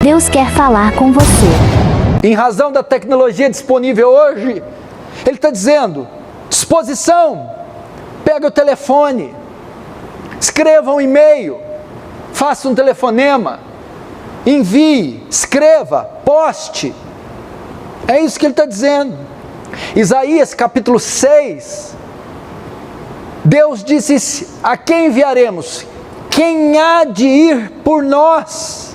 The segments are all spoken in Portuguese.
Deus quer falar com você. Em razão da tecnologia disponível hoje, Ele está dizendo, disposição, pega o telefone, escreva um e-mail, faça um telefonema, envie, escreva, poste. É isso que Ele está dizendo. Isaías capítulo 6, Deus disse, a quem enviaremos? Quem há de ir por nós?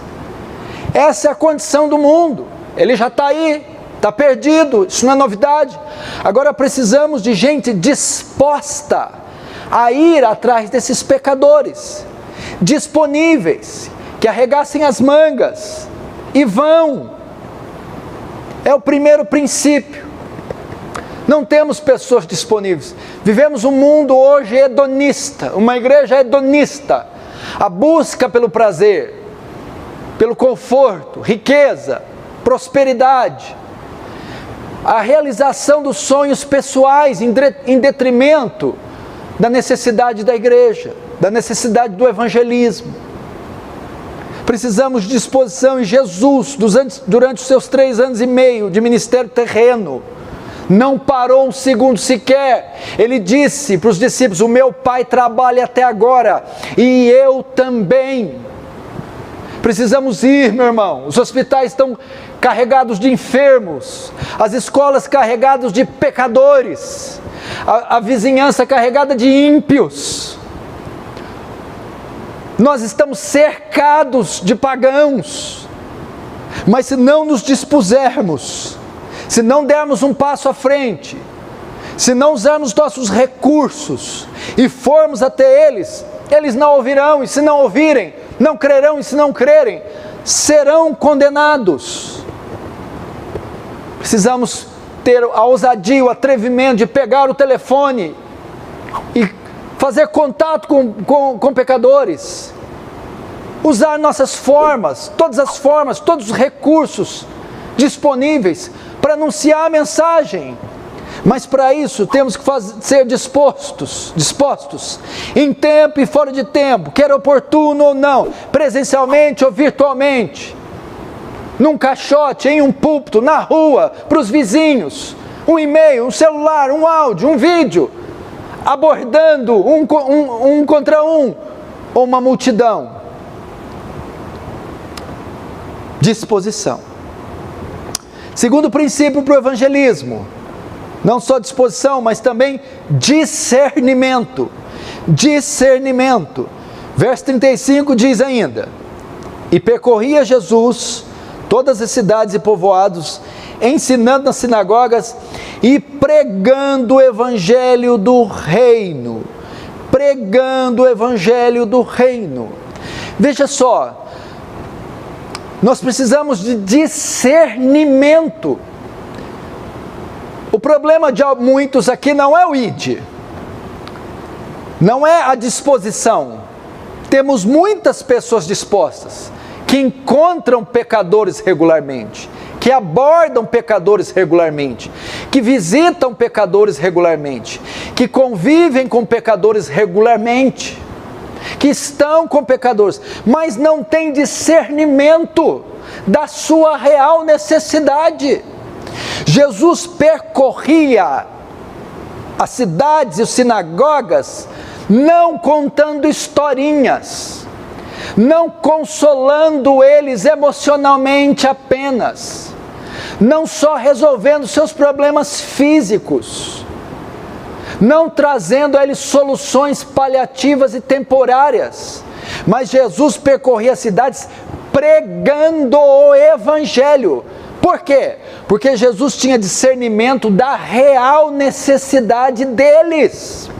Essa é a condição do mundo. Ele já está aí, está perdido, isso não é novidade. Agora precisamos de gente disposta a ir atrás desses pecadores, disponíveis, que arregassem as mangas e vão. É o primeiro princípio. Não temos pessoas disponíveis. Vivemos um mundo hoje hedonista, uma igreja hedonista. A busca pelo prazer, pelo conforto, riqueza, prosperidade. A realização dos sonhos pessoais em detrimento da necessidade da igreja, da necessidade do evangelismo. Precisamos de disposição em Jesus, durante os seus 3 anos e meio de ministério terreno. Não parou um segundo sequer. Ele disse para os discípulos, o meu Pai trabalha até agora, e eu também. Precisamos ir, meu irmão. Os hospitais estão carregados de enfermos, as escolas carregadas de pecadores, a vizinhança carregada de ímpios. Nós estamos cercados de pagãos, mas se não nos dispusermos, se não dermos um passo à frente, se não usarmos nossos recursos e formos até eles, eles não ouvirão, e se não ouvirem, não crerão, e se não crerem, serão condenados. Precisamos ter a ousadia, o atrevimento de pegar o telefone e fazer contato com pecadores, usar nossas formas, todos os recursos disponíveis para anunciar a mensagem. Mas para isso temos que ser dispostos, em tempo e fora de tempo, quer oportuno ou não, presencialmente ou virtualmente, num caixote, em um púlpito, na rua, para os vizinhos, um e-mail, um celular, um áudio, um vídeo, abordando um contra um, ou uma multidão. Disposição. Segundo princípio para o evangelismo, não só disposição, mas também discernimento. Discernimento. Verso 35 diz ainda, e percorria Jesus todas as cidades e povoados, ensinando nas sinagogas e pregando o evangelho do reino. Pregando o evangelho do reino. Veja só, nós precisamos de discernimento. O problema de muitos aqui não é o id, não é a disposição. Temos muitas pessoas dispostas, que encontram pecadores regularmente, que abordam pecadores regularmente, que visitam pecadores regularmente, que convivem com pecadores regularmente, que estão com pecadores, mas não têm discernimento da sua real necessidade. Jesus percorria as cidades e as sinagogas, não contando historinhas, não consolando eles emocionalmente apenas, não só resolvendo seus problemas físicos, não trazendo a eles soluções paliativas e temporárias, mas Jesus percorria as cidades pregando o evangelho. Por quê? Porque Jesus tinha discernimento da real necessidade deles.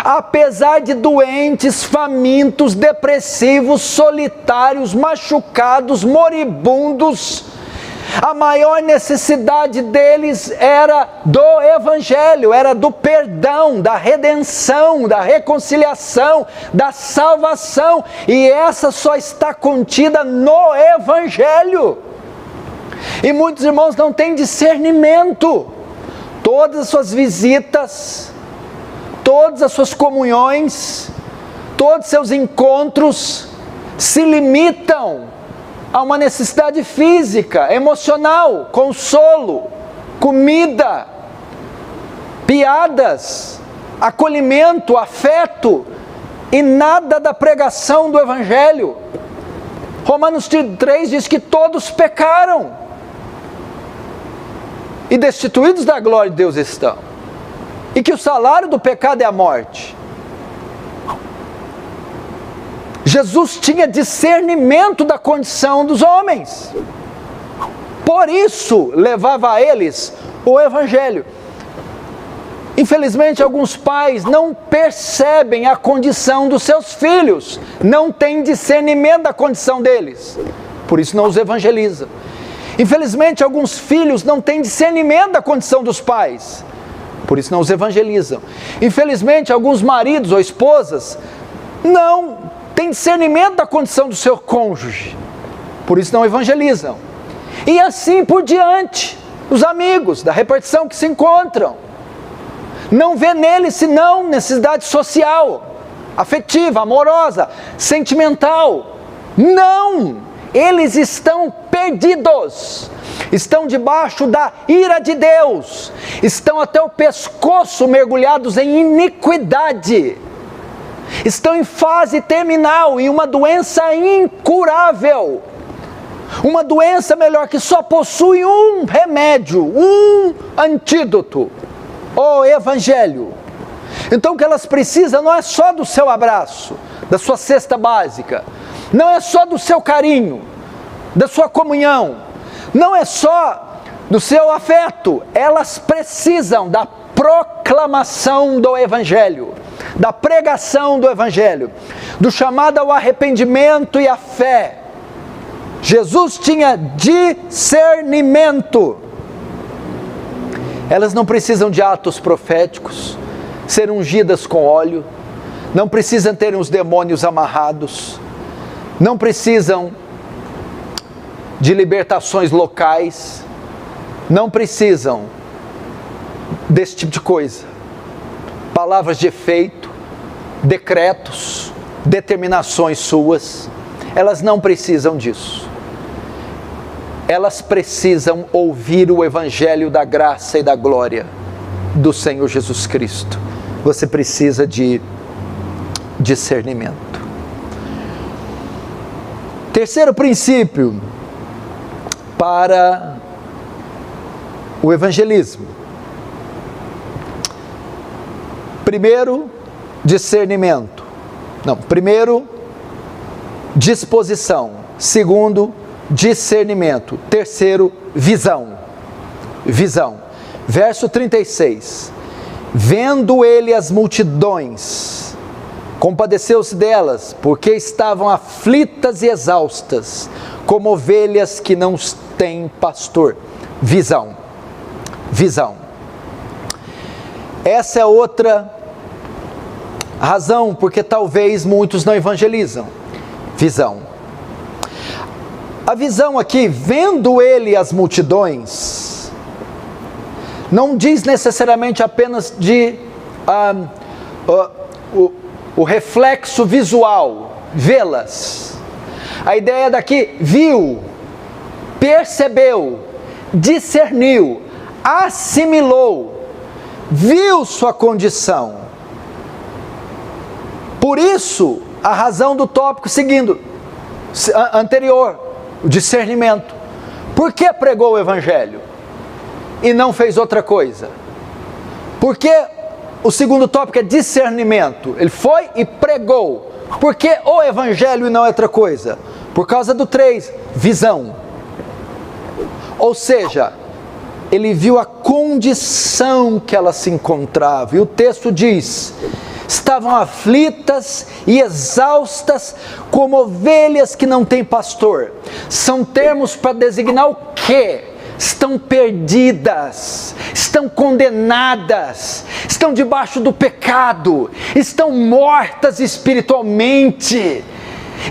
Apesar de doentes, famintos, depressivos, solitários, machucados, moribundos, a maior necessidade deles era do evangelho, era do perdão, da redenção, da reconciliação, da salvação, e essa só está contida no evangelho. E muitos irmãos não têm discernimento. Todas as suas visitas, todas as suas comunhões, todos os seus encontros se limitam Há uma necessidade física, emocional, consolo, comida, piadas, acolhimento, afeto, e nada da pregação do Evangelho. Romanos 3 diz que todos pecaram e destituídos da glória de Deus estão, e que o salário do pecado é a morte. Jesus tinha discernimento da condição dos homens, por isso levava a eles o Evangelho. Infelizmente, alguns pais não percebem a condição dos seus filhos, não têm discernimento da condição deles, por isso não os evangelizam. Infelizmente, alguns filhos não têm discernimento da condição dos pais, por isso não os evangelizam. Infelizmente, alguns maridos ou esposas não têm discernimento da condição do seu cônjuge, por isso não evangelizam. E assim por diante, os amigos da repartição que se encontram, não vê neles senão necessidade social, afetiva, amorosa, sentimental. Não! Eles estão perdidos, estão debaixo da ira de Deus, estão até o pescoço mergulhados em iniquidade, estão em fase terminal, em uma doença incurável, uma doença melhor que só possui um remédio, um antídoto: o Evangelho. Então o que elas precisam não é só do seu abraço, da sua cesta básica, não é só do seu carinho, da sua comunhão, não é só do seu afeto, elas precisam da proclamação do Evangelho, da pregação do Evangelho, do chamado ao arrependimento e à fé. Jesus tinha discernimento. Elas não precisam de atos proféticos, ser ungidas com óleo, não precisam ter os demônios amarrados, não precisam de libertações locais, não precisam desse tipo de coisa. Palavras de efeito, decretos, determinações suas, elas não precisam disso. Elas precisam ouvir o Evangelho da graça e da glória do Senhor Jesus Cristo. Você precisa de discernimento. Terceiro princípio para o evangelismo. Primeiro, discernimento. Primeiro, disposição. Segundo, discernimento. Terceiro, visão. Visão. Verso 36. Vendo ele as multidões, compadeceu-se delas, porque estavam aflitas e exaustas, como ovelhas que não têm pastor. Visão. Visão. Essa é outra razão porque talvez muitos não evangelizam. Visão. A visão aqui, vendo ele as multidões, não diz necessariamente apenas de o reflexo visual, vê-las. A ideia daqui, viu, percebeu, discerniu, assimilou, viu sua condição. Por isso, a razão do tópico seguindo, anterior, o discernimento. Por que pregou o Evangelho e não fez outra coisa? Porque o segundo tópico é discernimento. Ele foi e pregou. Por que o Evangelho e não outra coisa? Por causa do 3, visão. Ou seja, ele viu a condição que ela se encontrava. E o texto diz: estavam aflitas e exaustas como ovelhas que não têm pastor. São termos para designar o quê? Estão perdidas, estão condenadas, estão debaixo do pecado, estão mortas espiritualmente,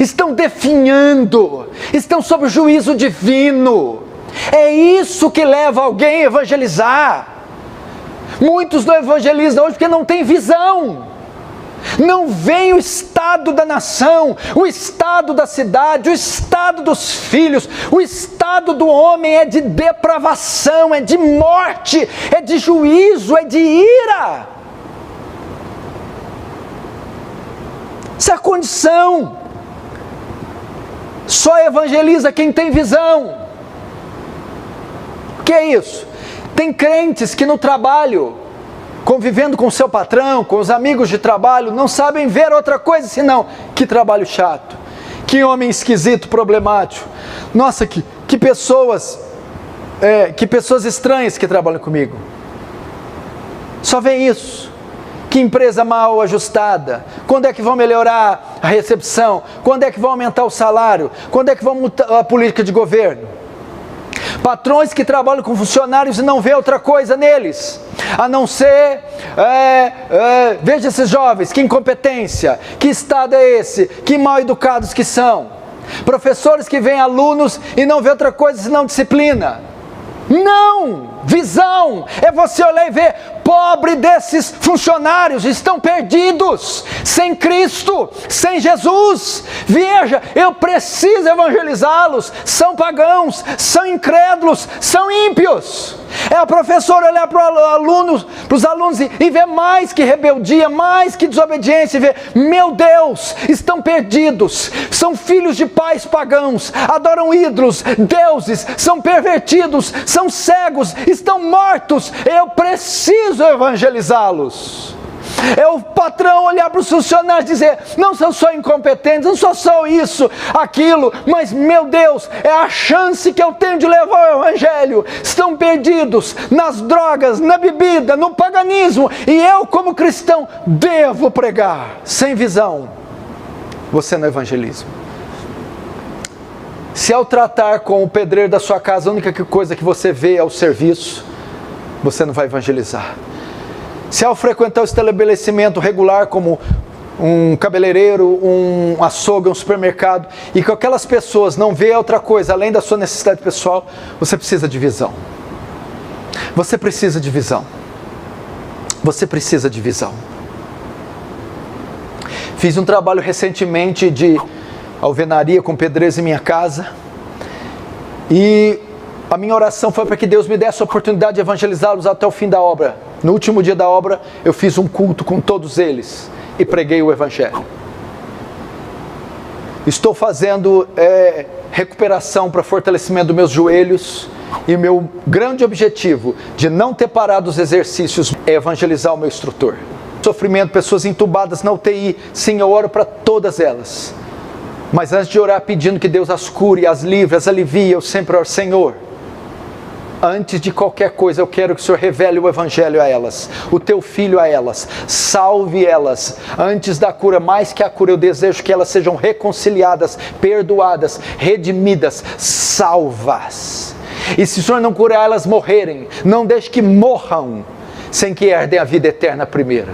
estão definhando, estão sob o juízo divino. É isso que leva alguém a evangelizar. Muitos não evangelizam hoje porque não têm visão, não veem o estado estado da nação, o estado da cidade, o estado dos filhos, o estado do homem é de depravação, é de morte, é de juízo, é de ira. Essa é a condição. Só evangeliza quem tem visão. O que é isso? Tem crentes que no trabalho, convivendo com o seu patrão, com os amigos de trabalho, não sabem ver outra coisa senão: que trabalho chato, que homem esquisito, problemático. Nossa, que pessoas estranhas que trabalham comigo. Só vê isso. Que empresa mal ajustada. Quando é que vão melhorar a recepção? Quando é que vão aumentar o salário? Quando é que vão mudar a política de governo? Patrões que trabalham com funcionários e não vê outra coisa neles, a não ser, veja esses jovens, que incompetência, que estado é esse, que mal educados que são. Professores que veem alunos e não vê outra coisa senão disciplina. Não! Visão é você olhar e ver: pobre desses funcionários, estão perdidos, sem Cristo, sem Jesus. Veja, eu preciso evangelizá-los. São pagãos, são incrédulos, são ímpios. É a professora olhar para os alunos e ver mais que rebeldia, mais que desobediência, e ver: meu Deus, estão perdidos, são filhos de pais pagãos, adoram ídolos, deuses, são pervertidos, são cegos, estão mortos. Eu preciso evangelizá-los. É o patrão olhar para os funcionários e dizer: não são só incompetentes, não são só isso, aquilo, mas meu Deus, é a chance que eu tenho de levar o evangelho. Estão perdidos nas drogas, na bebida, no paganismo, e eu, como cristão, devo pregar. Sem visão, você não evangeliza. Se ao tratar com o pedreiro da sua casa, a única coisa que você vê é o serviço, você não vai evangelizar. Se ao frequentar o estabelecimento regular, como um cabeleireiro, um açougue, um supermercado, e que aquelas pessoas não vê outra coisa além da sua necessidade pessoal, você precisa de visão. Você precisa de visão. Você precisa de visão. Fiz um trabalho recentemente de alvenaria com pedreiros em minha casa, e a minha oração foi para que Deus me desse a oportunidade de evangelizá-los até o fim da obra. No último dia da obra, eu fiz um culto com todos eles e preguei o evangelho. Estou fazendo recuperação para fortalecimento dos meus joelhos, e meu grande objetivo de não ter parado os exercícios é evangelizar o meu instrutor. Sofrimento, pessoas entubadas na UTI, sim, eu oro para todas elas. Mas antes de orar pedindo que Deus as cure, as livre, as alivie, eu sempre oro: Senhor, antes de qualquer coisa, eu quero que o Senhor revele o evangelho a elas, o teu filho a elas, salve elas. Antes da cura, mais que a cura, eu desejo que elas sejam reconciliadas, perdoadas, redimidas, salvas. E se o Senhor não curar elas morrerem, não deixe que morram sem que herdem a vida eterna primeiro.